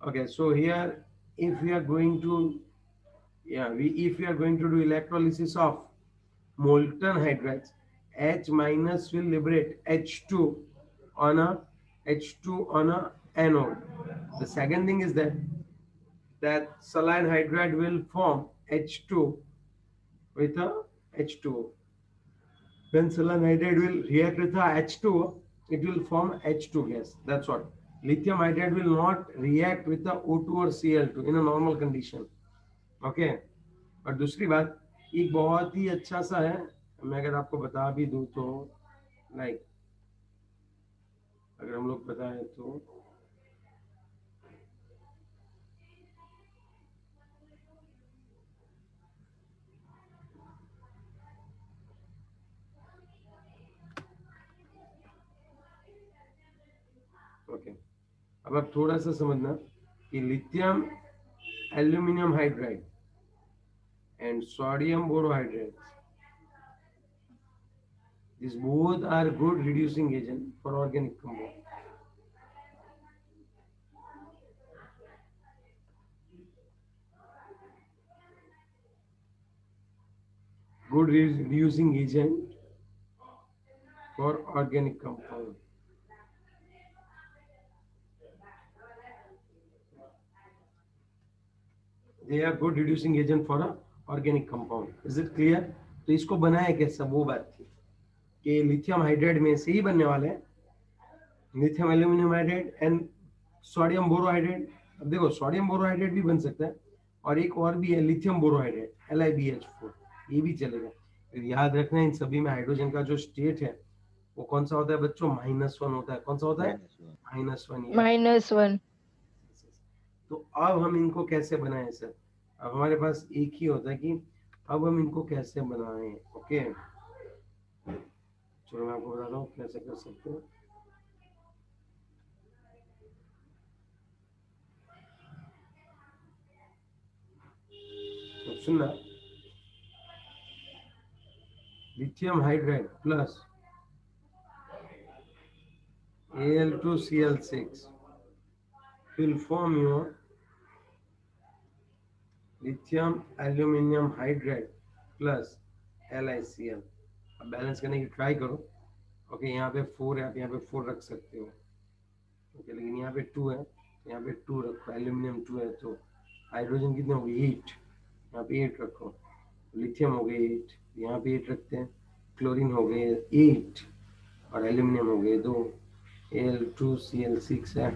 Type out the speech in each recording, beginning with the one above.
Okay, so here if we are going to, yeah, if we are going to do electrolysis of molten hydrides, H minus will liberate H2 on a H2 on a anode. The second thing is that saline hydride will form H2 with a H2O. When saline hydride will react with a H2O, it will form H2 gas. That's what. Lithium hydride will not react with the O2 or Cl2 in a normal condition. Okay. और दूसरी बात, एक बहुत ही अच्छा सा है, मैं अगर आपको बता भी दूं तो, लाइक अगर हम लोग बताएं तो, ओके, अब आप थोड़ा सा समझना कि lithium aluminium hydride and sodium borohydrate, these both are good reducing agent for organic compound. Good reducing agent for organic compound. They are good reducing agent for a organic compound. Is it clear? तो इसको बनाया कैसा, वो बात थी कि lithium hydride में से ही बनने वाले हैं, lithium aluminium hydride and sodium borohydrate. अब देखो सोडियम बोरोहाइड्रेट भी बन सकता है, और एक और भी है लिथियम बोरोहाइड्रेट LiBH4, ये भी चलेगा. तो याद रखना इन सभी में हाइड्रोजन का जो स्टेट है वो कौन सा होता है बच्चों, -1 होता है. कौन सा होता है? -1. -1. ये -1. तो अब हम इनको कैसे बनाएं सर? अब हमारे पास एक ही होता है कि अब हम इनको कैसे बनाएं. ओके, चलो मैं आपको बताता हूँ कैसे कर सकते हो. तो सुनना, lithium hydride plus Al2Cl6 will form your lithium aluminium hydride plus LiCl. अब बैलेंस करने की ट्राई करो. ओके, यहाँ पे 4 है, आप यहाँ पे 4 रख सकते हो. ओके, लेकिन यहाँ पे 2 है, यहाँ पे 2 रखो. एल्यूमिनियम 2 है तो हाइड्रोजन कितने हो गए 8, यहाँ पे 8 रखो. लिथियम हो गए 8, यहाँ पे 8 रखते हैं. क्लोरीन हो गए 8 और एल्यूमिनियम हो गए 2. Al2Cl6 है.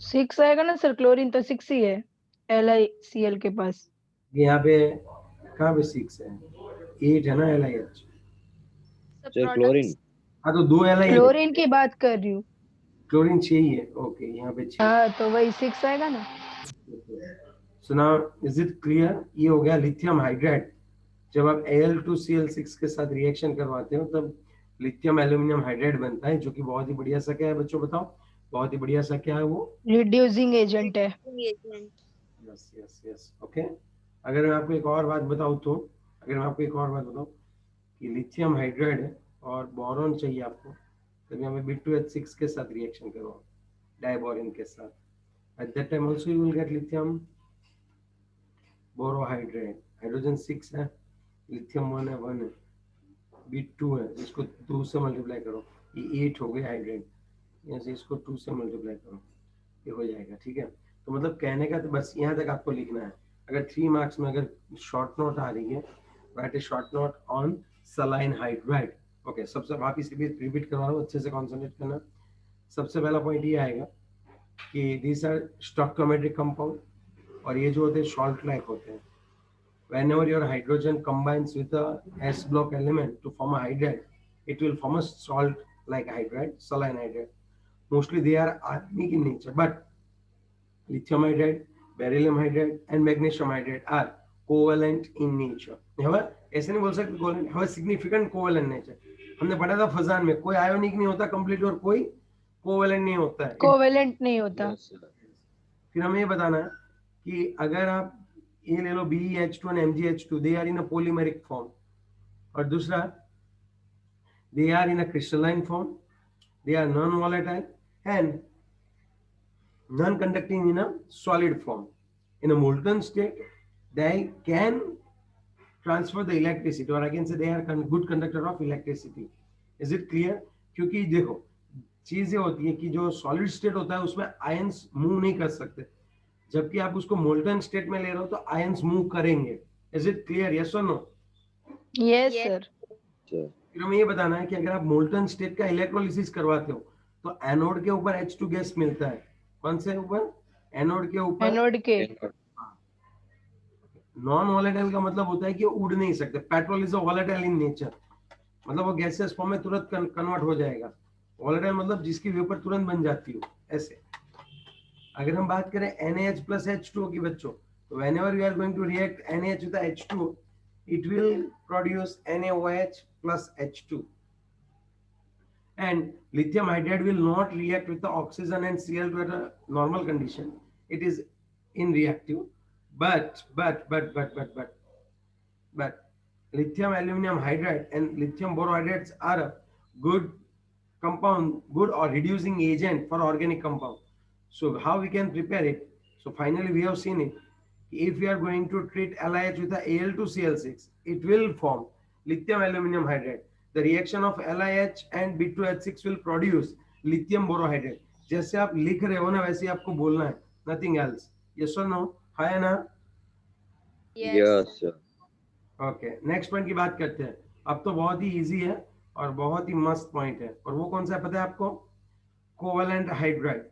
6 आएगा ना सर, क्लोरीन तो 6 ही है LiCl के पास. यहाँ पे कहाँ पे 6 है, 8 है ना LiH. Sir chlorine. हाँ तो 2 LiH. क्लोरीन की बात कर रही हूँ. क्लोरीन 6 ही है. ओके, यहाँ पे 6. हाँ तो वही 6 आएगा ना. So now is it clear? ये हो गया लिथियम हाइड्राइड. जब आप Al2Cl6 के साथ रिएक्शन करवाते हो तब लिथियम एल्यूमिनियम हाइड्राइड बनता है, जो कि बहुत ही बढ़िया सा क्या है बच्चों, बताओ. बहुत ही बढ़िया सा क्या है वो, रिड्यूसिंग एजेंट है. Yes yes yes. ओके, अगर मैं आपको एक और बात बताऊं तो, अगर मैं आपको एक और बात बताऊं कि लिथियम हाइड्राइड है और बोरॉन चाहिए आपको, तब यहाँ पे B2H6 के साथ रिएक्शन करो डाइबोरिन के साथ. At that time also you will get lithium borohydride. Hydrogen 6 है, लिथियम 1 है, 1 है, B2 है, इसको 2 से मल्टीप्लाई करो, ये 8 हो गए हाइड्राइड. यहाँ से इसको 2 से मल्टीप्लाई करो, ये हो जाएगा. ठीक है, तो मतलब कहने का तो बस यहाँ तक आपको लिखना है. अगर 3 मार्क्स में अगर शॉर्ट नोट आ रही है, right A short note on saline hydride. Okay, सबसे वापिस रिपीट करवा रहा हूँ, अच्छे से कॉन्सेंट्रेट करना. सबसे पहला पॉइंट ये आएगा कि दीज आर स्टोइकोमेट्रिक कंपाउंड, और ये जो होते हैं सॉल्ट लाइक होते हैं. Whenever your hydrogen combines with a S block element to form a hydride, it will form a salt like hydride, saline hydride. Mostly they are ionic in nature, but lithium hydride, beryllium hydride and magnesium hydride are covalent in nature. However, ऐसे नहीं बोल सकते covalent, have a significant covalent nature. हमने पढ़ा था फजान में, कोई ionic नहीं होता कंप्लीट और कोई कोवेलेंट नहीं होता है. कोवेलेंट नहीं होता. फिर हमें ये बताना है कि अगर आप ये ले लो BeH2 and MgH2, they are in a polymeric form. और दूसरा, they are in a crystalline form, they are non-volatile, and non-conducting in a solid form. In a molten state, they can transfer the electricity, or I can say they are good conductor of electricity. Is it clear? क्योंकि देखो चीज ये होती है कि जो solid state होता है उसमें आयंस मूव नहीं कर सकते, जबकि आप उसको मोल्टन स्टेट में ले रहे हो तो आयंस मूव करेंगे. Is it clear? यस और नो? Yes sir. फिर हमें ये बताना है कि अगर आप मोल्टन स्टेट का इलेक्ट्रोलिसिस करवाते हो तो एनोड के ऊपर H2 गैस मिलता है. कौन से ऊपर? एनोड के ऊपर. एनोड के. नॉन वॉलेटाइल का मतलब होता है कि उड़ नहीं सकते. Petrol is a volatile in nature, मतलब वो गैसेस फॉर्म में तुरंत कन्वर्ट हो जाएगा. वॉलेटाइल मतलब जिसकी वेपर तुरंत बन जाती हो, ऐसे. अगर हम बात करें NaH plus H2O की बच्चों, तो whenever we are going to react NaH with the H2O, it will produce NaOH plus H2. And lithium hydride will not react with the oxygen and Cl2 at a normal condition. It is inreactive. But lithium aluminum hydride and lithium borohydrates are a good compound, good or reducing agent for organic compound. So how we can prepare it? So finally we have seen it. If we are going to treat LiH with a Al2Cl6, it will form lithium aluminum hydride. The reaction of LiH and B2H6 will produce lithium borohydrate. जैसे आप लिख रहे हो ना वैसे ही आपको बोलना है, nothing else. Yes or no? हाँ या ना? Yes sir. Okay, next point की बात करते हैं. अब तो बहुत ही इजी है और बहुत ही मस्त पॉइंट है, और वो कौन सा है पता है आपको? Covalent hydride.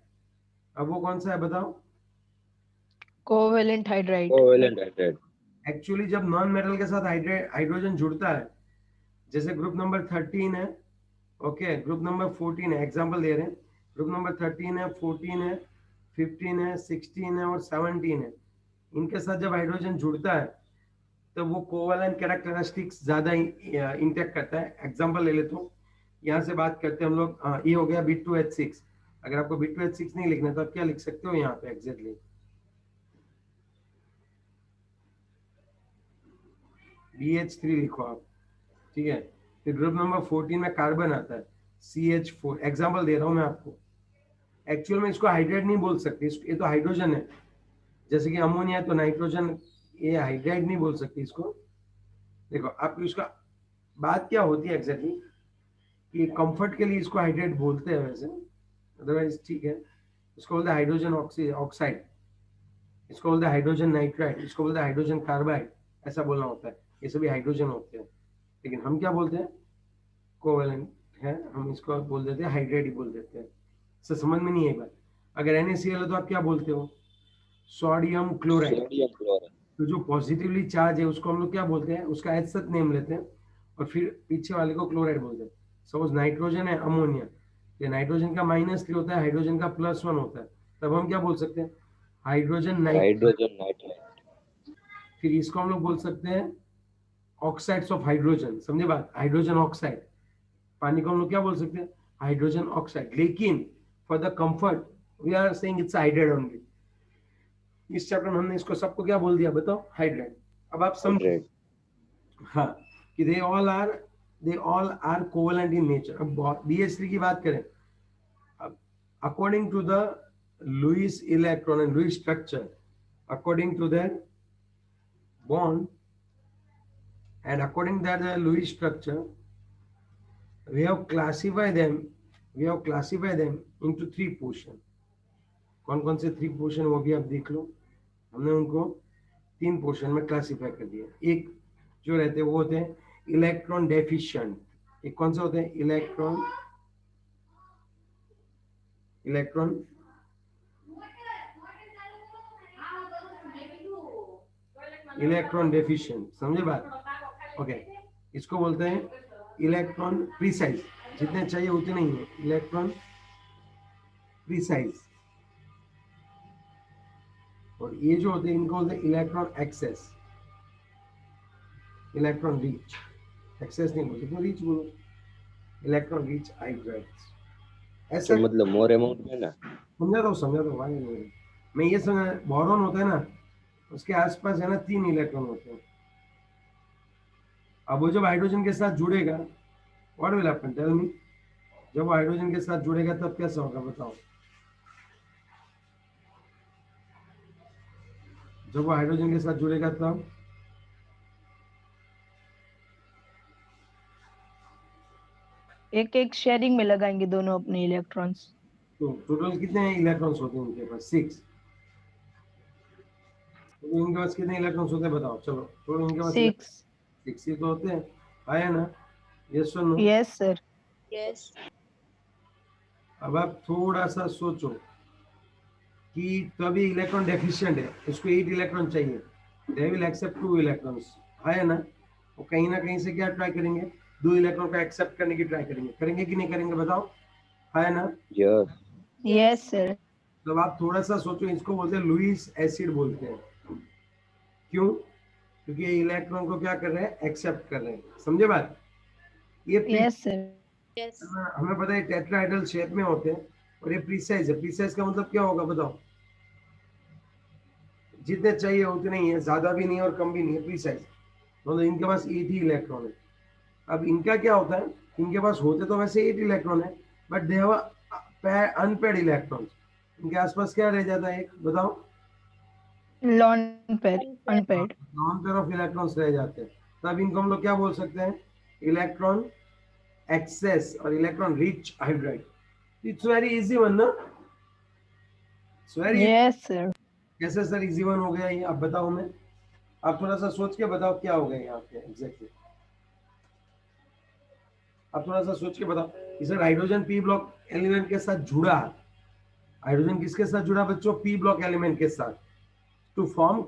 अब वो कौन सा है बताओ? Covalent hydride. Covalent hydride. Actually जब नॉन मेटल के साथ हाइड्रोजन जुड़ता है, जैसे ग्रुप नंबर 13 है, ओके, ग्रुप नंबर 14 है, एग्जांपल दे रहे हैं. ग्रुप नंबर 13 है, 14 है, 15 है, 16 है और 17 है. इनके साथ जब हाइड्रोजन जुड़ता है तो वो कोवेलेंट कैरेक्टरिस्टिक्स ज्यादा इंटैक्ट करता है. एग्जांपल ले लेता हूँ, यहाँ से बात करते हैं हम लोग. ये हो गया B2H6. अगर आपको B2H6 नहीं लिखना तो आप क्या लिख सकते हो यहाँ पे एग्जैक्टली? BH3 लिखो आप, ठीक है. फिर ग्रुप नंबर 14 में कार्बन आता है, CH4. एग्जांपल दे रहा हूँ मैं आपको. एक्चुअल में इसको हाइड्राइड नहीं बोल सकते, ये तो हाइड्रोजन है. जैसे कि अमोनिया तो नाइट्रोजन, ये हाइड्राइड नहीं बोल सकते इसको. देखो आपको इसका बात क्या होती है एग्जैक्टली, कि कंफर्ट के लिए इसको हाइड्राइड बोलते हैं वैसे, अदरवाइज ठीक है. इसको बोलते हैं हाइड्रोजन ऑक्साइड, इसको बोलते हैं हाइड्रोजन नाइट्राइड, इसको बोलते हैं हाइड्रोजन कार्बाइड. ऐसा बोलना होता है. ये सभी हाइड्रोजन होते हैं, लेकिन हम क्या बोलते हैं? कोवेलेंट है, हम इसको बोल देते हैं हाइड्राइड ही बोल देते हैं. इससे समझ में नहीं है बात. अगर NaCl है तो आप क्या बोलते हो? Sodium chloride. Sodium chloride. तो जो पॉजिटिवली चार्ज है उसको हम लोग क्या बोलते हैं? उसका एच सच नेम लेते हैं और फिर पीछे वाले को क्लोराइड बोलते हैं. सपोज नाइट्रोजन है, अमोनिया, ये नाइट्रोजन का -3 होता है, हाइड्रोजन का +1 होता है, तब हम क्या बोल सकते हैं? Hydrogen nitride. फिर इसको हम लोग बोल सकते हैं ऑक्साइड्स ऑफ हाइड्रोजन. समझे बात? Hydrogen oxide. पानी को हम लोग क्या बोल सकते हैं? Hydrogen oxide. लेकिन for the comfort we are saying it's hydride only. इस चैप्टर में हमने इसको सबको क्या बोल दिया बताओ? हाइड्राइड. अब आप समझो हाँ कि they all are covalent in nature. अब BH3 की बात करें, अब according to the Lewis electron and Lewis structure, according to that bond and according to the Lewis structure, we have classified them into 3 portion. कौन कौन से 3 portion वो भी आप देख लो. हमने उनको 3 पोर्शन में क्लासिफाई कर दिया. एक जो रहते हैं वो होते हैं इलेक्ट्रॉन डेफिशिएंट. एक कौन से होते हैं? Electron deficient. समझे बात? ओके, इसको बोलते हैं इलेक्ट्रॉन प्रीसाइज. जितने चाहिए उतने नहीं है. Electron precise. और ये जो होते हैं इनको बोलते हैं electron excess, electron rich. Excess नहीं बोलते, तो रीच बोलो. Electron rich hydrides. ऐसा मतलब मोर अमाउंट में ना. समझा दो भाई. मैं ये समझा, बोरॉन होता है ना, उसके आसपास है ना 3 इलेक्ट्रॉन होते हैं. अब वो जब हाइड्रोजन के साथ जुड़ेगा, what will happen? Tell me. जब वो हाइड्रोजन के साथ जुड़ेगा तब कैसा होगा बताओ? जब वो हाइड्रोजन के साथ जुड़ेगा तब एक एक शेयरिंग में लगाएंगे दोनों अपने इलेक्ट्रॉन्स। तो टोटल कितने इलेक्ट्रॉन्स होते हैं उनके पास? 6। तो इनके पास कितने इलेक्ट्रॉन्स होते हैं बताओ? चलो टोटल इनके पास 6। 6 ही तो होते हैं, आया ना? यस और नो? Yes sir. Yes. अब आप थोड़ा सा सोचो कि तभी इलेक्ट्रॉन डेफिशिएंट है, इसको 8 इलेक्ट्रॉन चाहिए, दे विल एक्सेप्ट 2 इलेक्ट्रॉन्स, है ना? वो कहीं ना कहीं से क्या ट्राई करेंगे? 2 इलेक्ट्रॉन का एक्सेप्ट करने की ट्राई करेंगे, करेंगे कि नहीं करेंगे बताओ, है ना? Yes. Yes sir. तो आप थोड़ा सा सोचो, इसको बोलते हैं लुईस एसिड बोलते हैं। क्यों? क्योंकि ये इलेक्ट्रॉन को क्या कर रहे हैं? एक्सेप्ट कर रहे हैं, समझे बात? ये यस सर। Yes. हमें पता है टेट्राहेड्रल शेप में होते हैं और ये प्रीसाइज है। प्रीसाइज का मतलब क्या होगा बताओ? जितने चाहिए उतने ही है, ज्यादा भी नहीं और कम भी नहीं है, प्रीसाइज। मतलब इनके पास 8 ही इलेक्ट्रॉन है। अब इनका क्या होता है, इनके पास होते तो वैसे 8 इलेक्ट्रॉन है, but they have unpaired electrons. इनके आसपास क्या रह जाता है? एक बताओ। Lone pair, unpaired. Non pair of electrons रह जाते हैं। तब इनको हम लोग क्या बोल सकते हैं? इलेक्ट्रॉन एक्सेस और electron rich hydride. It's very easy one ना? It's very. Yes sir. कैसे सर इजी वन हो गया ये, आप बताओ। मैं आप थोड़ा सा सोच के बताओ क्या हो गया यहाँ पे एग्जैक्टली। आप थोड़ा सा सोच के बताओ। इसे हाइड्रोजन पी ब्लॉक एलिमेंट के साथ जुड़ा। हाइड्रोजन किसके साथ जुड़ा बच्चों? पी ब्लॉक एलिमेंट के साथ, to form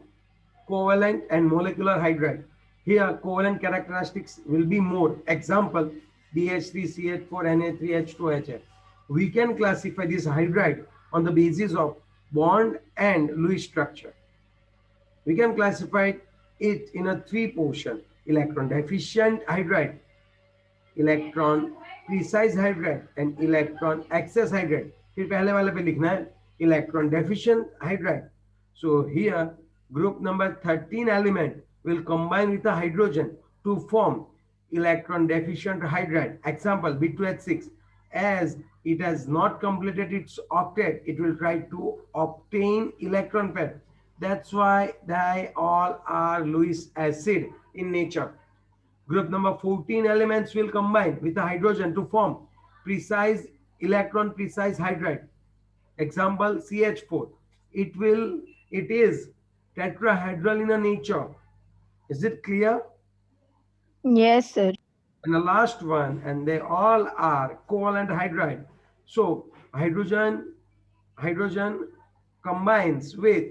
covalent and molecular hydride. Here covalent characteristics will be more. Example, BH3CH4Na3H2HF. We can classify this hydride on the basis of bond and Lewis structure. We can classify it in a 3 portion: electron deficient hydride, electron precise hydride, and electron excess hydride. फिर पहले वाले पे लिखना है electron deficient hydride. So here group number 13 element will combine with a hydrogen to form electron deficient hydride. Example, B2H6. As it has not completed its octet, it will try to obtain electron pair. That's why they all are Lewis acid in nature. Group number 14 elements will combine with a hydrogen to form precise electron precise hydride. Example, CH4. It is tetrahedral in a nature. Is it clear? Yes sir. And the last one, and they all are covalent hydride. So hydrogen combines with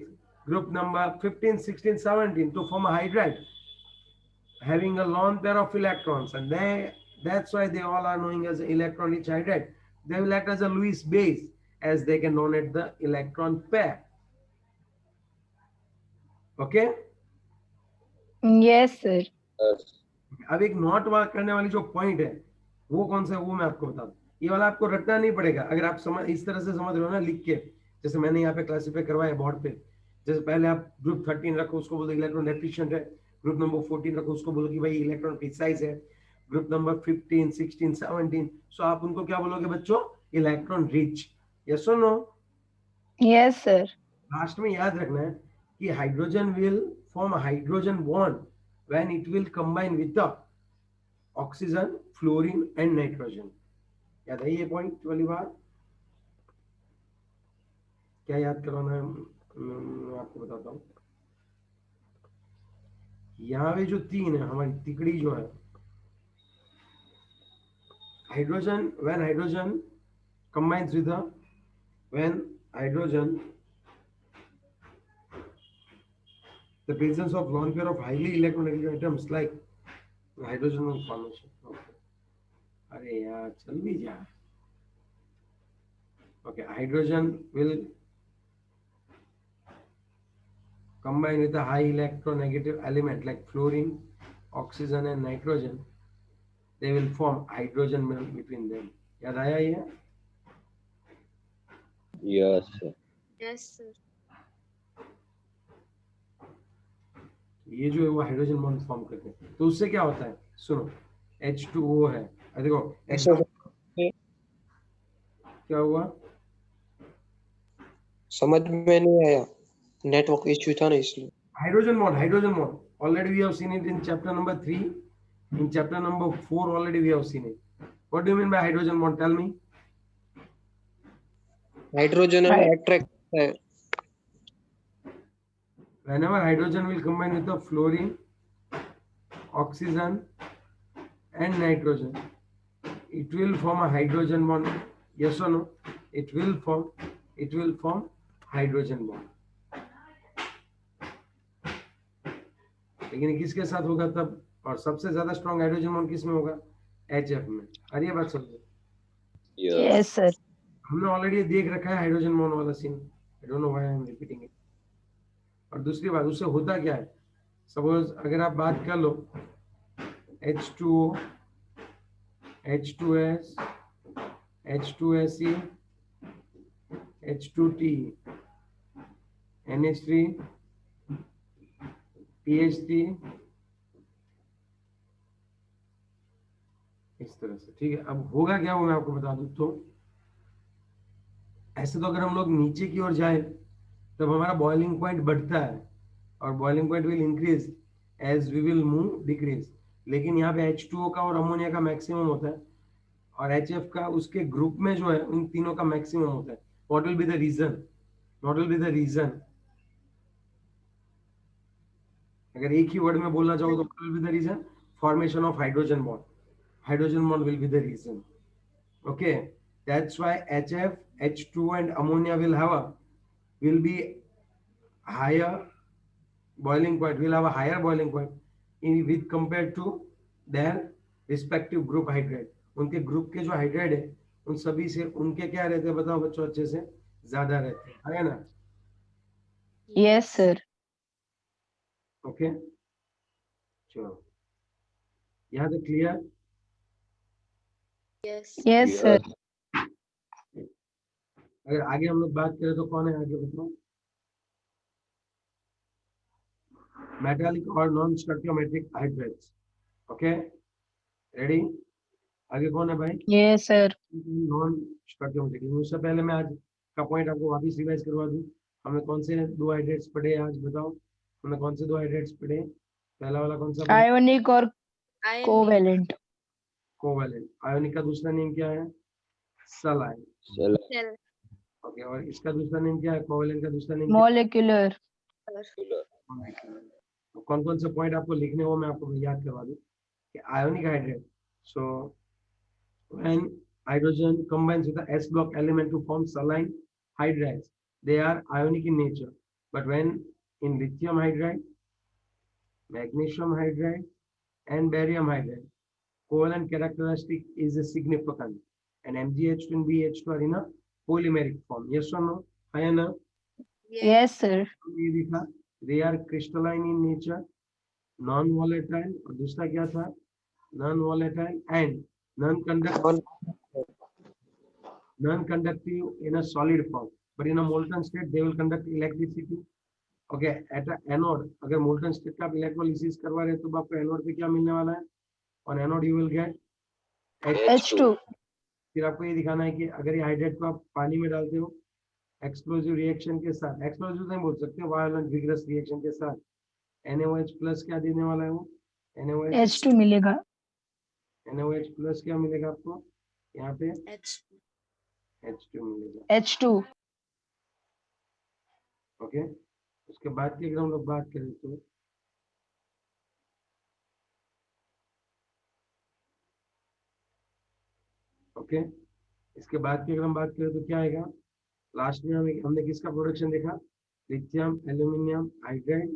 group number 15, 16, 17 to form a hydride having a lone pair of electrons, and that's why they all are known as electron rich hydride. They will act as a Lewis base as they can donate the electron pair. Okay? Yes sir. Yes. अब एक not work करने वाली जो point है वो कौन सा है वो मैं आपको बता दूं। ये वाला आपको रटना नहीं पड़ेगा, अगर आप समझ इस तरह से समझ रहे हो ना लिख के, जैसे मैंने यहाँ पे क्लासिफाई करवाया बोर्ड पे। जैसे पहले आप ग्रुप 13 रखो, उसको बोलो इलेक्ट्रॉन डेफिशिएंट है। ग्रुप नंबर 14 रखो, उसको बोलो कि भाई इलेक्ट्रॉन प्रिसाइज है। ग्रुप नंबर 15, 16, 17, सो आप उनको क्या बोलोगे बच्चों? Electron rich. यस और नो? Yes sir. लास्ट में याद रखना है कि hydrogen will form hydrogen bond when it will combine with the oxygen, fluorine and nitrogen. याद है ये पॉइंट वाली बात? क्या याद करवाना है मैं आपको बताता हूँ। यहाँ पे जो 3 है हमारी तिकड़ी जो है, hydrogen, when hydrogen combines with the, when hydrogen, the presence of lone pair of highly electronegative atoms like hydrogen formation. Okay. अरे यार चल भी जा। Okay, hydrogen will combine with a high electronegative element like fluorine, oxygen and nitrogen. They will form hydrogen bond between them. याद आया ये? Yes, sir. Yes, sir. ये जो है वो हाइड्रोजन बॉन्ड फॉर्म करते हैं। तो उससे क्या होता है सुनो, H2O है, देखो क्या हुआ? समझ में नहीं आया, नेटवर्क इश्यू था ना इसलिए। hydrogen bond. Already we have seen it in chapter number 3. In chapter number 4 already we have seen it. What do you mean by hydrogen bond? Tell me. Hydrogen Right. Attract है. Whenever hydrogen will combine with the fluorine, oxygen and nitrogen, it will form a hydrogen bond. Yes or no? It will form hydrogen bond. लेकिन ये किसके साथ होगा तब? और सबसे ज्यादा स्ट्रॉन्ग हाइड्रोजन बॉन्ड किस में होगा? HF में. अरे ये बात समझो. Yes. Yes, sir. हमने ऑलरेडी देख रखा है हाइड्रोजन बॉन्ड वाला scene. I don't know why I am repeating it. और दूसरी बात, उससे होता क्या है? सपोज अगर आप बात कर लो H2O, H2S, H2Se, H2T, NH3, PH3, इस तरह से. ठीक है. अब होगा क्या वो मैं आपको बता दूं. तो ऐसे तो अगर हम लोग नीचे की ओर जाए तब हमारा बॉइलिंग पॉइंट बढ़ता है और boiling point will increase as we will move decrease. लेकिन यहाँ पे H2O का और अमोनिया का मैक्सिमम होता है और HF का उसके ग्रुप में जो है उन तीनों का मैक्सिमम होता है. What will be the reason? अगर एक ही वर्ड में बोलना चाहो तो what will be the reason? Formation of hydrogen bond. Hydrogen bond will be the reason. Okay, that's why HF, H2 and ammonia will be higher boiling point, will have a higher boiling point with compared to their respective group hydride. उनके group के जो hydride है उन सभी से उनके क्या रहते हैं बताओ बच्चों? अच्छे से ज्यादा रहते हैं, है ना? Yes, sir. ओके, चलो यहाँ तक क्लियर? Yes. Yes, sir. अगर आगे हम लोग बात करें तो कौन है आगे बताओ? मेटालिक और non stoichiometric hydrates. Okay, ready? आगे कौन है भाई? Yes, sir. Non stoichiometric. उससे पहले मैं आज का पॉइंट आपको वापस रिवाइज करवा दूं. हमने कौन से दो हाइड्रेट्स पढ़े आज बताओ? हमने कौन से दो हाइड्रेट्स पढ़े? पहला वाला कौन सा पढ़ा? Ionic और Ionic. covalent. कोवैलेंट. आयोनिक का दूसरा नेम क्या है? सलाइन. Cell. Cell. ओके, और इसका दूसरा नेम क्या है? कोवैलेंट का दूसरा नेम Molecular. कौन कौन से पॉइंट आपको लिखने हो मैं आपको याद करवा दूं कि ionic hydrate. So when hydrogen combines with the S block element to form saline hydrides, they are ionic in nature. But when in lithium hydride, magnesium hydride and barium hydride, covalent characteristic is significant and MgH2 and BH2 are in a polymeric form. Yes or no? है ना? Yes, sir. ये दिखा. They are crystalline in nature, non-volatile और दूसरा क्या था? Non-volatile and non-conductive in a solid form, but in a molten state they will conduct electricity. Okay, at a anode अगर molten state का आप electrolysis करवा रहे तो आपको anode पे क्या मिलने वाला है? On anode you will get H2. फिर आपको ये दिखाना है कि अगर ये हाइड्रेट को आप पानी में डालते हो एक्सप्लोसिव रिएक्शन के साथ, एक्सप्लोसिव नहीं बोल सकते, वायलेंट विगरस रिएक्शन के साथ NaOH प्लस क्या देने वाला है वो? NaOH H2 मिलेगा. NaOH प्लस क्या मिलेगा आपको? यहाँ पे H. H2 मिलेगा. H2. ओके, उसके बाद की अगर हम लोग बात करें तो ओके, इसके बाद की अगर हम बात करें तो क्या आएगा? लास्ट में हमने किसका प्रोडक्शन देखा? लिथियम एल्यूमिनियम हाइड्राइड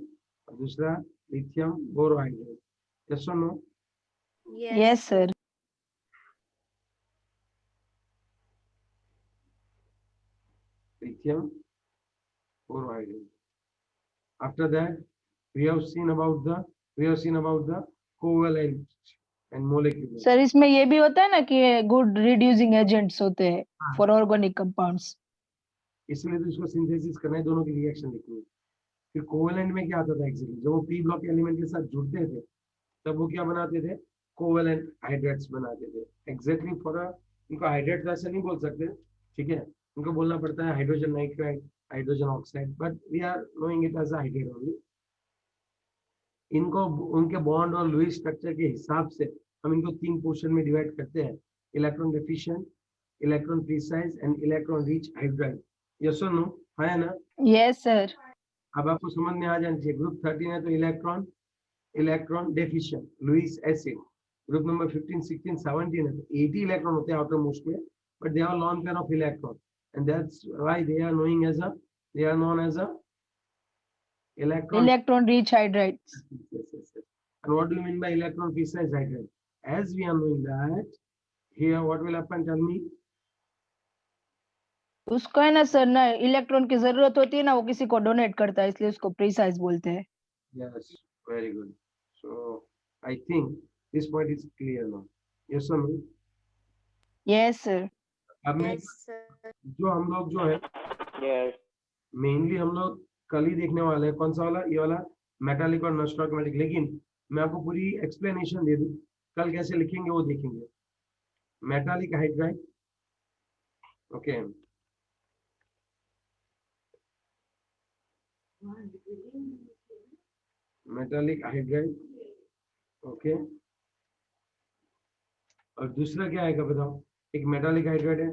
और दूसरा लिथियम बोरोहाइड्राइड. यस और no? Yes, sir. Lithium borohydride. After that, we have seen about the covalent and molecular. Sir इसमें ये भी होता है ना कि गुड रिड्यूसिंग एजेंट्स होते हैं फॉर ऑर्गेनिक कंपाउंड्स. इसलिए तो इसको सिंथेसिस करना है, दोनों की रिएक्शन लिखनी है. फिर कोवेलेंट में क्या आता था एक्चुअली? जब वो पी ब्लॉक एलिमेंट के साथ जुड़ते थे तब वो क्या बनाते थे? कोवेलेंट हाइड्रेट्स बनाते थे. एग्जैक्टली फॉर इनको हाइड्रेट्स ऐसे नहीं बोल सकते, ठीक है? उनको बोलना पड़ता है hydrogen nitride, hydrogen oxide, but we are knowing it as hydrate only. इनको उनके बॉन्ड और लुईस स्ट्रक्चर के हिसाब से हम इनको 3 पोर्शन में डिवाइड करते हैं, electron deficient, electron precise and electron rich hydride. Yes और नो? है ना? Yes sir. अब आपको समझ में आ जाना चाहिए। ग्रुप 13 है तो electron deficient, Lewis acid. Group number 15, 16, 17 है तो 80 इलेक्ट्रॉन होते हैं आउटर मोस्ट में, but they have a lone pair of electron, and that's why they are known as a Electron rich hydrides. Yes. And what do you mean by electron precise hydride? As we are knowing that here, what will happen? Tell me. उसको है ना sir, ना electron की जरूरत होती है ना, वो किसी को डोनेट करता है, इसलिए उसको प्रीसाइज बोलते हैं। Yes, very good. So I think this point is clear now. Yes or no? Yes sir. अब मैं Yes, sir. जो हम लोग जो है मेनली हम लोग कल ही देखने वाले हैं, कौन सा वाला? ये वाला मेटालिक और नॉन-स्टॉकियोमेट्रिक। लेकिन मैं आपको पूरी एक्सप्लेनेशन दे दूं, कल कैसे लिखेंगे वो देखेंगे। Metallic hydride, okay, metallic hydride, okay. और दूसरा क्या आएगा बताओ? एक मेटालिक हाइड्राइड है,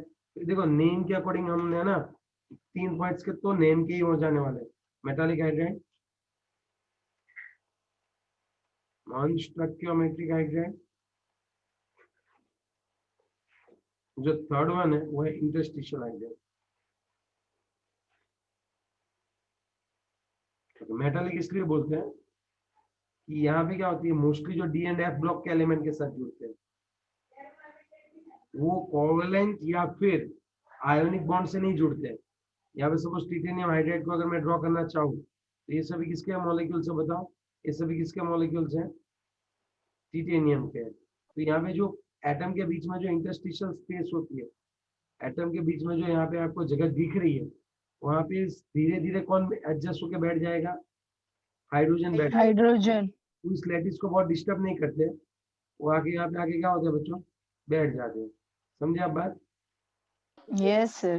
देखो नेम के अकॉर्डिंग हमने ना 3 पॉइंट्स के तो नेम के ही हो जाने वाले। मेटालिक हाइड्राइड, नॉन-स्टॉकियोमेट्रिक हाइड्राइड, जो थर्ड वन है वो है इंटरस्टिशियल हाइड्राइड। मेटालिक इसलिए बोलते हैं कि यहाँ पे क्या होती है, मोस्टली जो डी एंड एफ ब्लॉक के एलिमेंट के साथ जुड़ते हैं वो कोवेलेंट या फिर आयोनिक बॉन्ड से नहीं जुड़ते हैं। यहाँ पे सपोज टिटेनियम हाइड्राइड को अगर मैं ड्रॉ करना चाहूँ तो ये सभी किसके मॉलिक्यूल्स है बताओ? ये सभी किसके मॉलिक्यूल्स हैं? टिटेनियम के। तो यहाँ पे जो एटम के बीच में जो इंटरस्टिशियल स्पेस होती है, एटम के बीच में जो यहाँ पे आपको जगह दिख रही है, वहां पे धीरे धीरे कौन एडजस्ट होके बैठ जाएगा? हाइड्रोजन बैठ जाएगा। हाइड्रोजन। वो इस लैटिस को बहुत डिस्टर्ब नहीं करते, वो आके यहाँ पे आके क्या होता है बच्चों? बैठ जाते हैं। समझे आप बात? Yes sir.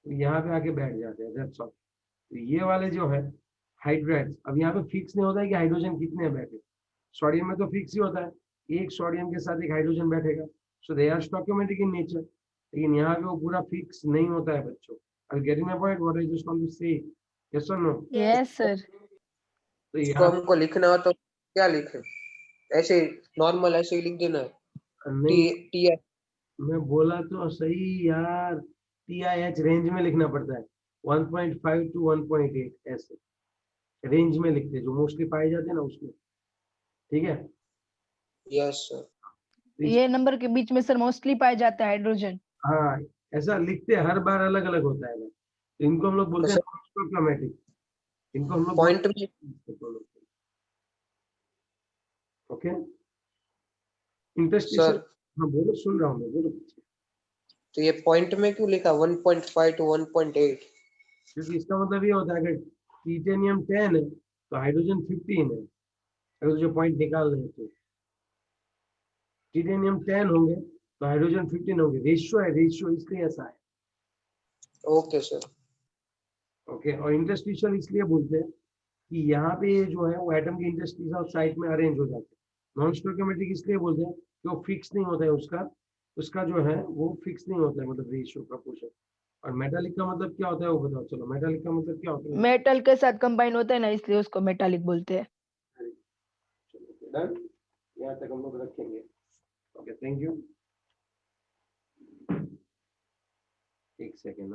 तो यहाँ पे आके बैठ जाते हैं, दैट्स ऑल। तो ये वाले जो है हाइड्राइड्स, अब यहाँ पे फिक्स नहीं होता है कि हाइड्रोजन कितने बैठे। सोडियम में तो फिक्स ही होता है, एक सोडियम के साथ एक हाइड्रोजन बैठेगा, so they are stoichiometric in nature. लेकिन यहाँ पे वो पूरा फिक्स नहीं होता है बच्चों। Are you getting my point? What I just want to say? Yes or no? Yes sir. तो इसको यहाँ हमको लिखना हो तो क्या लिखें? ऐसे नॉर्मल ऐसे ही लिख देना है। नहीं, टी मैं बोला तो सही यार, TIH रेंज में लिखना पड़ता है, 1.5 to 1.8 ऐसे रेंज में लिखते हैं, जो मोस्टली पाए जाते हैं ना उसमें। ठीक है? Yes sir. ये नंबर के बीच में सर मोस्टली पाया जाता है हाइड्रोजन। हाँ, ऐसा लिखते हैं, हर बार अलग अलग होता है। तो इनको हम लोग बोलते हैं स्टोइकियोमेट्रिक। इनको हम लोग पॉइंट में ओके। इंटरस्टिशियल, सर हाँ बोलो, सुन रहा हूँ मैं, बोलो। तो ये पॉइंट में क्यों लिखा 1.5 to 1.8? क्योंकि इसका मतलब ये होता है अगर टिटेनियम 10 है तो हाइड्रोजन 15 है, अगर जो पॉइंट निकाल रहे हैं तो टिटेनियम 10 होंगे तो हाइड्रोजन 15 होंगे। रेशियो है, रेशियो इसलिए ऐसा है। Okay sir. ओके। और इंटरस्टिशियल इसलिए बोलते हैं कि यहाँ पे जो है वो एटम के इंटरस्टिशियल साइड में अरेंज हो जाते हैं। नॉन स्टोइकियोमेट्रिक इसलिए बोलते हैं कि वो फिक्स नहीं होता है, उसका जो है वो फिक्स नहीं होता है, मतलब रेशियो प्रोपोर्शन। और मेटालिक का मतलब क्या होता है वो बताओ? चलो, मेटालिक का मतलब क्या होता है? मेटल के साथ कंबाइन होता है ना, इसलिए उसको मेटालिक बोलते हैं। चलो डन, यहाँ तक हम लोग रखेंगे। Okay, thank you. एक सेकेंड।